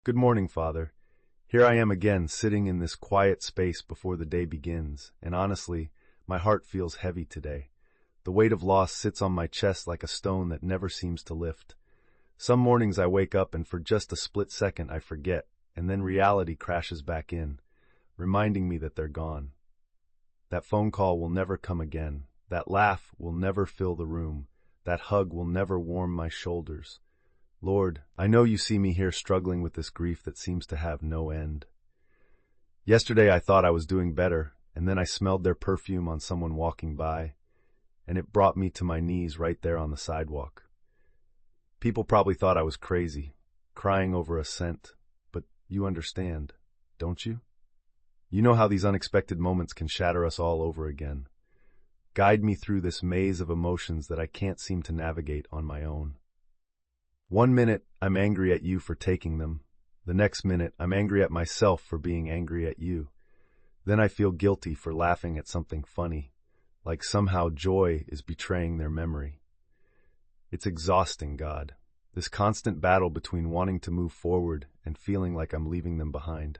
Good morning, Father. Here I am again, sitting in this quiet space before the day begins, and honestly, my heart feels heavy today. The weight of loss sits on my chest like a stone that never seems to lift. Some mornings I wake up and for just a split second I forget, and then reality crashes back in, reminding me that they're gone. That phone call will never come again. That laugh will never fill the room. That hug will never warm my shoulders. Lord, I know you see me here struggling with this grief that seems to have no end. Yesterday I thought I was doing better, and then I smelled their perfume on someone walking by, and it brought me to my knees right there on the sidewalk. People probably thought I was crazy, crying over a scent, but you understand, don't you? You know how these unexpected moments can shatter us all over again. Guide me through this maze of emotions that I can't seem to navigate on my own. One minute, I'm angry at you for taking them. The next minute, I'm angry at myself for being angry at you. Then I feel guilty for laughing at something funny, like somehow joy is betraying their memory. It's exhausting, God, this constant battle between wanting to move forward and feeling like I'm leaving them behind.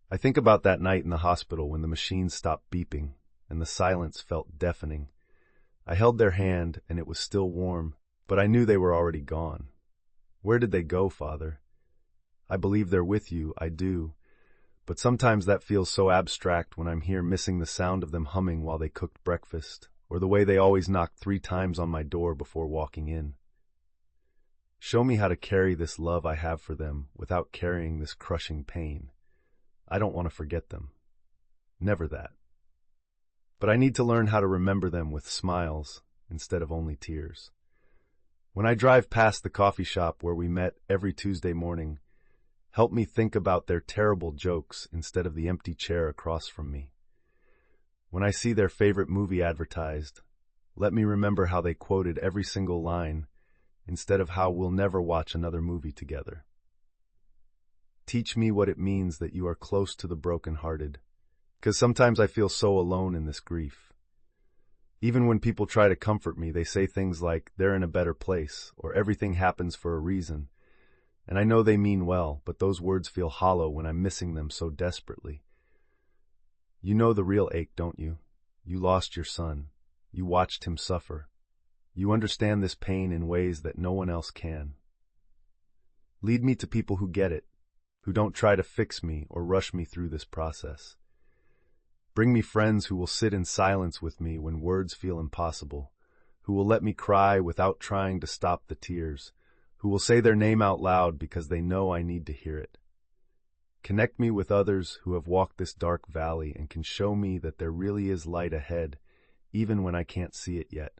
I think about that night in the hospital when the machines stopped beeping and the silence felt deafening. I held their hand and it was still warm, but I knew they were already gone. Where did they go, Father? I believe they're with you, I do. But sometimes that feels so abstract when I'm here missing the sound of them humming while they cooked breakfast, or the way they always knocked 3 times on my door before walking in. Show me how to carry this love I have for them without carrying this crushing pain. I don't want to forget them. Never that. But I need to learn how to remember them with smiles instead of only tears. When I drive past the coffee shop where we met every Tuesday morning, help me think about their terrible jokes instead of the empty chair across from me. When I see their favorite movie advertised, let me remember how they quoted every single line instead of how we'll never watch another movie together. Teach me what it means that you are close to the brokenhearted, because sometimes I feel so alone in this grief. Even when people try to comfort me, they say things like, they're in a better place, or everything happens for a reason. And I know they mean well, but those words feel hollow when I'm missing them so desperately. You know the real ache, don't you? You lost your son. You watched him suffer. You understand this pain in ways that no one else can. Lead me to people who get it, who don't try to fix me or rush me through this process. Bring me friends who will sit in silence with me when words feel impossible, who will let me cry without trying to stop the tears, who will say their name out loud because they know I need to hear it. Connect me with others who have walked this dark valley and can show me that there really is light ahead, even when I can't see it yet.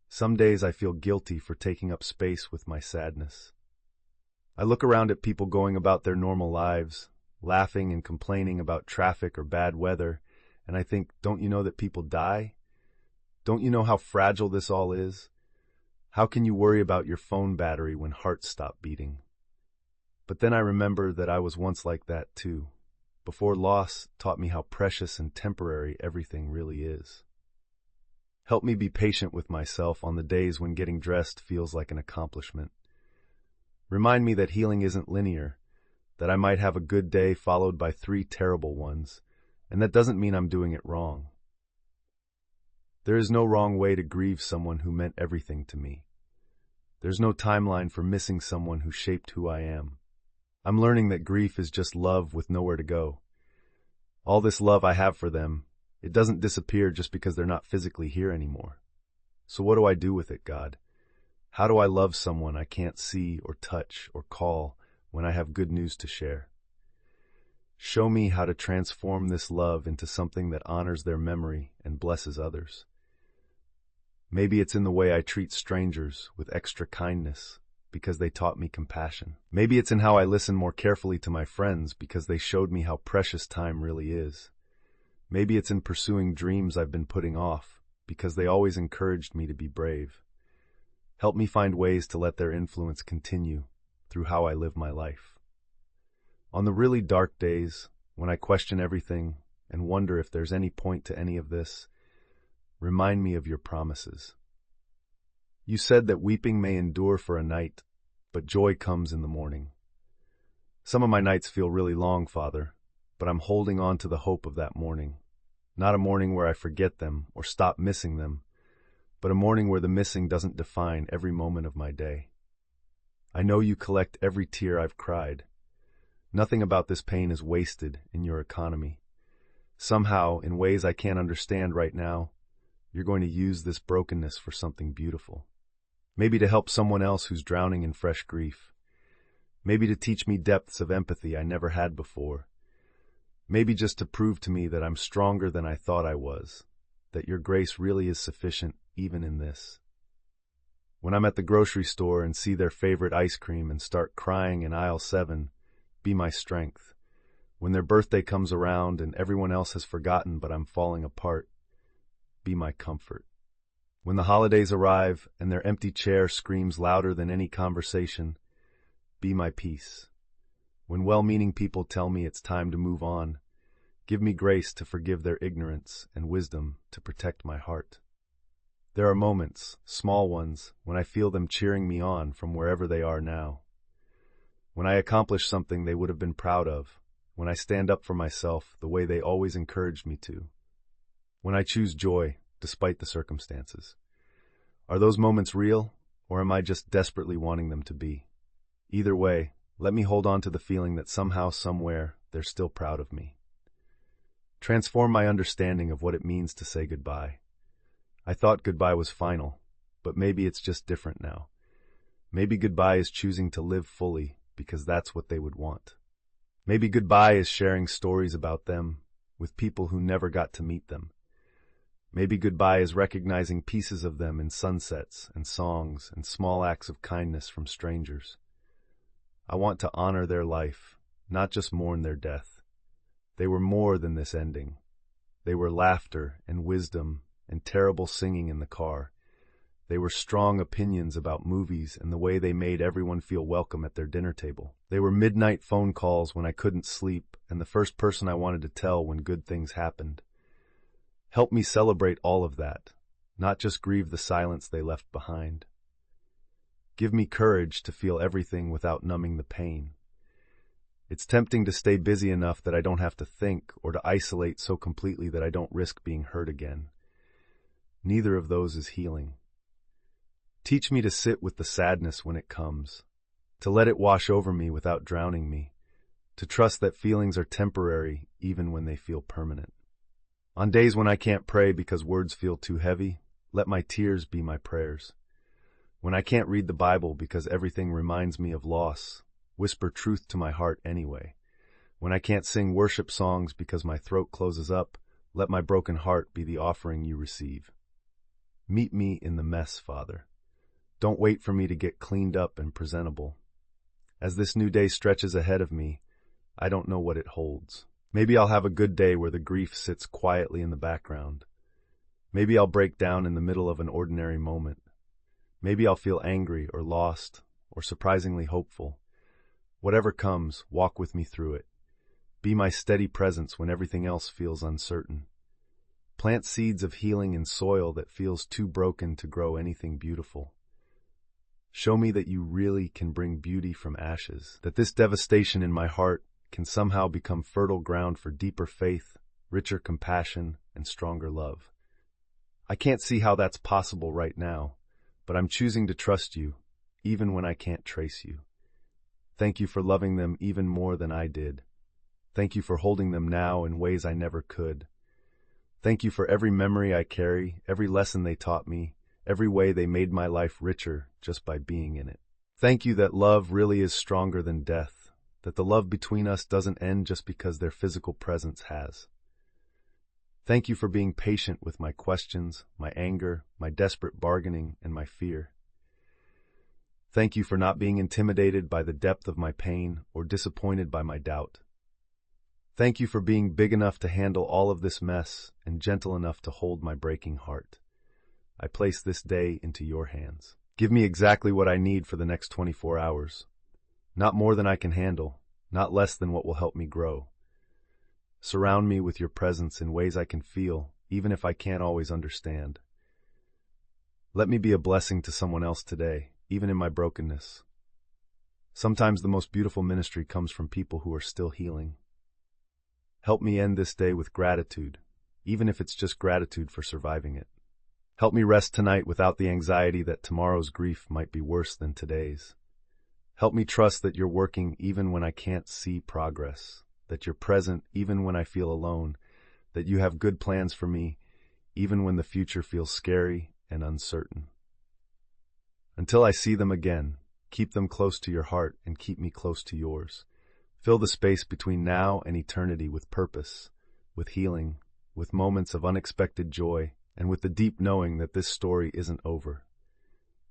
Some days I feel guilty for taking up space with my sadness. I look around at people going about their normal lives, laughing and complaining about traffic or bad weather, and I think, don't you know that people die? Don't you know how fragile this all is? How can you worry about your phone battery when hearts stop beating? But then I remember that I was once like that too, before loss taught me how precious and temporary everything really is. Help me be patient with myself on the days when getting dressed feels like an accomplishment. Remind me that healing isn't linear, that I might have a good day followed by 3 terrible ones, and that doesn't mean I'm doing it wrong. There is no wrong way to grieve someone who meant everything to me. There's no timeline for missing someone who shaped who I am. I'm learning that grief is just love with nowhere to go. All this love I have for them, it doesn't disappear just because they're not physically here anymore. So what do I do with it, God? How do I love someone I can't see or touch or call when I have good news to share? Show me how to transform this love into something that honors their memory and blesses others. Maybe it's in the way I treat strangers with extra kindness because they taught me compassion. Maybe it's in how I listen more carefully to my friends because they showed me how precious time really is. Maybe it's in pursuing dreams I've been putting off because they always encouraged me to be brave. Help me find ways to let their influence continue through how I live my life. On the really dark days, when I question everything and wonder if there's any point to any of this, remind me of your promises. You said that weeping may endure for a night, but joy comes in the morning. Some of my nights feel really long, Father, but I'm holding on to the hope of that morning. Not a morning where I forget them or stop missing them, but a morning where the missing doesn't define every moment of my day. I know you collect every tear I've cried. Nothing about this pain is wasted in your economy. Somehow, in ways I can't understand right now, you're going to use this brokenness for something beautiful. Maybe to help someone else who's drowning in fresh grief. Maybe to teach me depths of empathy I never had before. Maybe just to prove to me that I'm stronger than I thought I was, that your grace really is sufficient even in this. When I'm at the grocery store and see their favorite ice cream and start crying in aisle 7, be my strength. When their birthday comes around and everyone else has forgotten but I'm falling apart, be my comfort. When the holidays arrive and their empty chair screams louder than any conversation, be my peace. When well-meaning people tell me it's time to move on, give me grace to forgive their ignorance and wisdom to protect my heart. There are moments, small ones, when I feel them cheering me on from wherever they are now. When I accomplish something they would have been proud of, when I stand up for myself the way they always encouraged me to. When I choose joy, despite the circumstances. Are those moments real, or am I just desperately wanting them to be? Either way, let me hold on to the feeling that somehow, somewhere, they're still proud of me. Transform my understanding of what it means to say goodbye. I thought goodbye was final, but maybe it's just different now. Maybe goodbye is choosing to live fully because that's what they would want. Maybe goodbye is sharing stories about them with people who never got to meet them. Maybe goodbye is recognizing pieces of them in sunsets and songs and small acts of kindness from strangers. I want to honor their life, not just mourn their death. They were more than this ending. They were laughter and wisdom and terrible singing in the car. They were strong opinions about movies and the way they made everyone feel welcome at their dinner table. They were midnight phone calls when I couldn't sleep and the first person I wanted to tell when good things happened. Help me celebrate all of that, not just grieve the silence they left behind. Give me courage to feel everything without numbing the pain. It's tempting to stay busy enough that I don't have to think or to isolate so completely that I don't risk being hurt again. Neither of those is healing. Teach me to sit with the sadness when it comes, to let it wash over me without drowning me, to trust that feelings are temporary even when they feel permanent. On days when I can't pray because words feel too heavy, let my tears be my prayers. When I can't read the Bible because everything reminds me of loss, whisper truth to my heart anyway. When I can't sing worship songs because my throat closes up, let my broken heart be the offering you receive. Meet me in the mess, Father. Don't wait for me to get cleaned up and presentable. As this new day stretches ahead of me, I don't know what it holds. Maybe I'll have a good day where the grief sits quietly in the background. Maybe I'll break down in the middle of an ordinary moment. Maybe I'll feel angry or lost or surprisingly hopeful. Whatever comes, walk with me through it. Be my steady presence when everything else feels uncertain. Plant seeds of healing in soil that feels too broken to grow anything beautiful. Show me that you really can bring beauty from ashes, that this devastation in my heart can somehow become fertile ground for deeper faith, richer compassion, and stronger love. I can't see how that's possible right now, but I'm choosing to trust you, even when I can't trace you. Thank you for loving them even more than I did. Thank you for holding them now in ways I never could. Thank you for every memory I carry, every lesson they taught me, every way they made my life richer just by being in it. Thank you that love really is stronger than death, that the love between us doesn't end just because their physical presence has. Thank you for being patient with my questions, my anger, my desperate bargaining, and my fear. Thank you for not being intimidated by the depth of my pain or disappointed by my doubt. Thank you for being big enough to handle all of this mess and gentle enough to hold my breaking heart. I place this day into your hands. Give me exactly what I need for the next 24 hours. Not more than I can handle, not less than what will help me grow. Surround me with your presence in ways I can feel, even if I can't always understand. Let me be a blessing to someone else today, even in my brokenness. Sometimes the most beautiful ministry comes from people who are still healing. Help me end this day with gratitude, even if it's just gratitude for surviving it. Help me rest tonight without the anxiety that tomorrow's grief might be worse than today's. Help me trust that you're working even when I can't see progress, that you're present even when I feel alone, that you have good plans for me even when the future feels scary and uncertain. Until I see them again, keep them close to your heart and keep me close to yours. Fill the space between now and eternity with purpose, with healing, with moments of unexpected joy, and with the deep knowing that this story isn't over.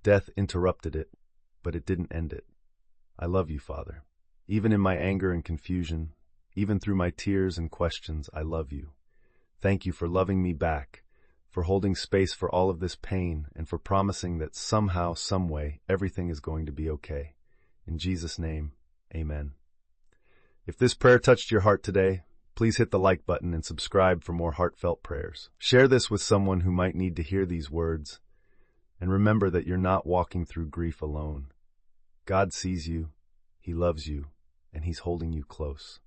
Death interrupted it, but it didn't end it. I love you, Father. Even in my anger and confusion, even through my tears and questions, I love you. Thank you for loving me back, for holding space for all of this pain, and for promising that somehow, someway, everything is going to be okay. In Jesus' name, amen. If this prayer touched your heart today, please hit the like button and subscribe for more heartfelt prayers. Share this with someone who might need to hear these words. And remember that you're not walking through grief alone. God sees you, He loves you, and He's holding you close.